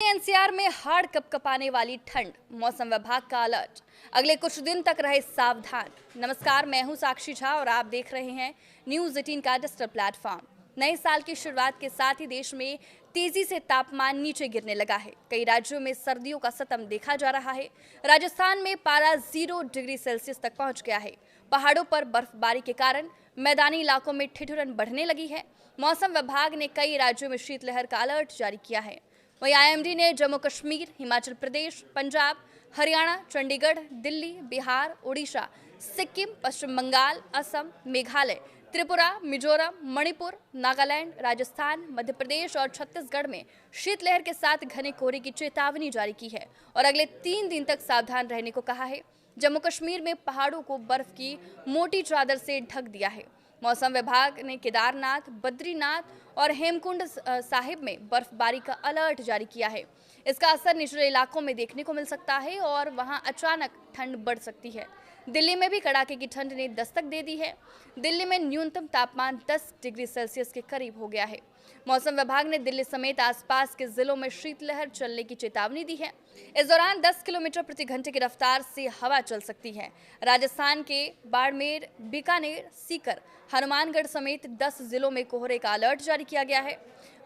NCR में हाड़ कपकपाने वाली ठंड, मौसम विभाग का अलर्ट। अगले कुछ दिन तक रहे सावधान। नमस्कार, मैं हूं साक्षी झा और आप देख रहे हैं न्यूज़ 18 का डिजिटल प्लेटफॉर्म। नए साल की शुरुआत के साथ ही देश में तेजी से तापमान नीचे गिरने लगा है। कई राज्यों में सर्दियों का सतम देखा जा रहा है। राजस्थान में पारा 0 डिग्री सेल्सियस तक पहुंच गया है। पहाड़ों पर बर्फबारी के कारण मैदानी इलाकों में ठिठुरन बढ़ने लगी है। मौसम विभाग ने कई राज्यों में शीतलहर का अलर्ट जारी किया है। वहीं आईएमडी ने जम्मू कश्मीर, हिमाचल प्रदेश, पंजाब, हरियाणा, चंडीगढ़, दिल्ली, बिहार, उड़ीसा, सिक्किम, पश्चिम बंगाल, असम, मेघालय, त्रिपुरा, मिजोरम, मणिपुर, नागालैंड, राजस्थान, मध्य प्रदेश और छत्तीसगढ़ में शीतलहर के साथ घने कोहरे की चेतावनी जारी की है और अगले 3 दिन तक सावधान रहने को कहा है। जम्मू कश्मीर में पहाड़ों को बर्फ की मोटी चादर से ढक दिया है। मौसम विभाग ने केदारनाथ, बद्रीनाथ और हेमकुंड साहिब में बर्फबारी का अलर्ट जारी किया है। इसका असर निचले इलाकों में देखने को मिल सकता है और वहां अचानक ठंड बढ़ सकती है। दिल्ली में भी कड़ाके की ठंड ने दस्तक दे दी है। दिल्ली में न्यूनतम तापमान 10 डिग्री सेल्सियस के करीब हो गया है। मौसम विभाग ने दिल्ली समेत आसपास के जिलों में शीतलहर चलने की चेतावनी दी है। इस दौरान 10 किलोमीटर प्रति घंटे की रफ्तार से हवा चल सकती है। राजस्थान के बाड़मेर, बीकानेर, सीकर, हनुमानगढ़ समेत 10 जिलों में कोहरे का अलर्ट जारी किया गया है।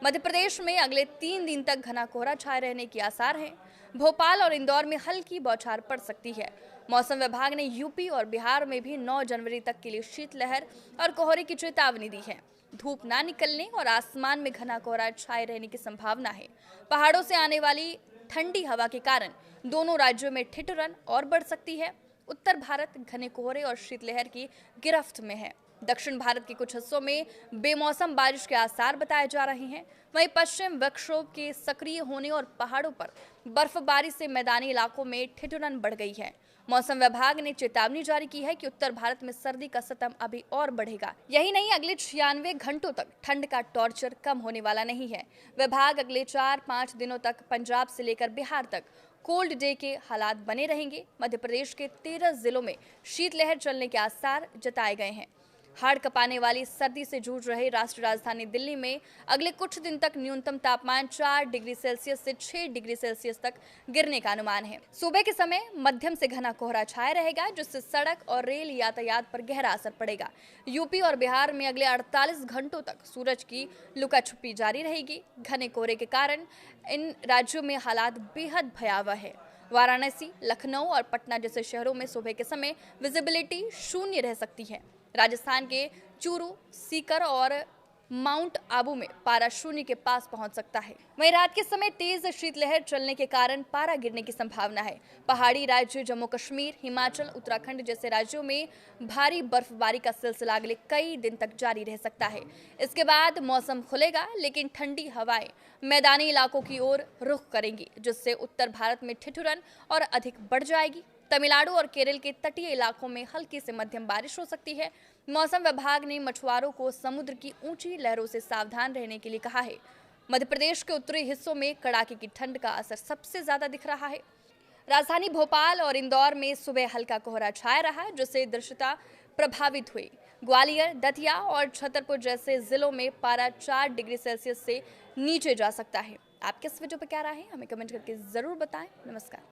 मध्य प्रदेश में अगले 3 दिन तक घना कोहरा छाए रहने के आसार हैं। भोपाल और इंदौर में हल्की बौछार पड़ सकती है। मौसम विभाग ने यूपी और बिहार में भी 9 जनवरी तक के लिए शीतलहर और कोहरे की चेतावनी दी है। धूप ना निकलने और आसमान में घना कोहरा छाए रहने की संभावना है। पहाड़ों से आने वाली ठंडी हवा के कारण दोनों राज्यों में ठिठुरन और बढ़ सकती है। उत्तर भारत घने कोहरे और शीतलहर की गिरफ्त में है। दक्षिण भारत के कुछ हिस्सों में बेमौसम बारिश के आसार बताए जा रहे हैं। वहीं पश्चिम विक्षोभ के सक्रिय होने और पहाड़ों पर बर्फबारी से मैदानी इलाकों में ठिठुरन बढ़ गई है। मौसम विभाग ने चेतावनी जारी की है कि उत्तर भारत में सर्दी का सतम अभी और बढ़ेगा। यही नहीं, अगले 96 घंटों तक ठंड का टॉर्चर कम होने वाला नहीं है। विभाग अगले 4-5 दिनों तक पंजाब से लेकर बिहार तक कोल्ड डे के हालात बने रहेंगे। मध्य प्रदेश के 13 जिलों में शीतलहर चलने के आसार जताए गए हैं। हाड़ कपाने वाली सर्दी से जूझ रहे राष्ट्रीय राजधानी दिल्ली में अगले कुछ दिन तक न्यूनतम तापमान 4 डिग्री सेल्सियस से 6 डिग्री सेल्सियस तक गिरने का अनुमान है। सुबह के समय मध्यम से घना कोहरा छाया रहेगा, जिससे सड़क और रेल यातायात पर गहरा असर पड़ेगा। यूपी और बिहार में अगले 48 घंटों तक सूरज की लुका छुपी जारी रहेगी। घने कोहरे के कारण इन राज्यों में हालात बेहद भयावह है। वाराणसी, लखनऊ और पटना जैसे शहरों में सुबह के समय विजिबिलिटी 0 रह सकती है। राजस्थान के चूरू, सीकर और माउंट आबू में पारा 0 के पास पहुंच सकता है। वहीं रात के समय तेज शीतलहर चलने के कारण पारा गिरने की संभावना है। पहाड़ी राज्य जम्मू कश्मीर, हिमाचल, उत्तराखंड जैसे राज्यों में भारी बर्फबारी का सिलसिला अगले कई दिन तक जारी रह सकता है। इसके बाद मौसम खुलेगा, लेकिन ठंडी हवाएं मैदानी इलाकों की ओर रुख करेंगी, जिससे उत्तर भारत में ठिठुरन और अधिक बढ़ जाएगी। तमिलनाडु और केरल के तटीय इलाकों में हल्की से मध्यम बारिश हो सकती है। मौसम विभाग ने मछुआरों को समुद्र की ऊंची लहरों से सावधान रहने के लिए कहा है। मध्य प्रदेश के उत्तरी हिस्सों में कड़ाके की ठंड का असर सबसे ज्यादा दिख रहा है। राजधानी भोपाल और इंदौर में सुबह हल्का कोहरा छाया रहा, जिससे दृश्यता प्रभावित हुई। ग्वालियर, दतिया और छतरपुर जैसे जिलों में पारा 4 डिग्री सेल्सियस से नीचे जा सकता है। आप किस वजह पर क्या राय है, हमें कमेंट करके जरूर बताएं। नमस्कार।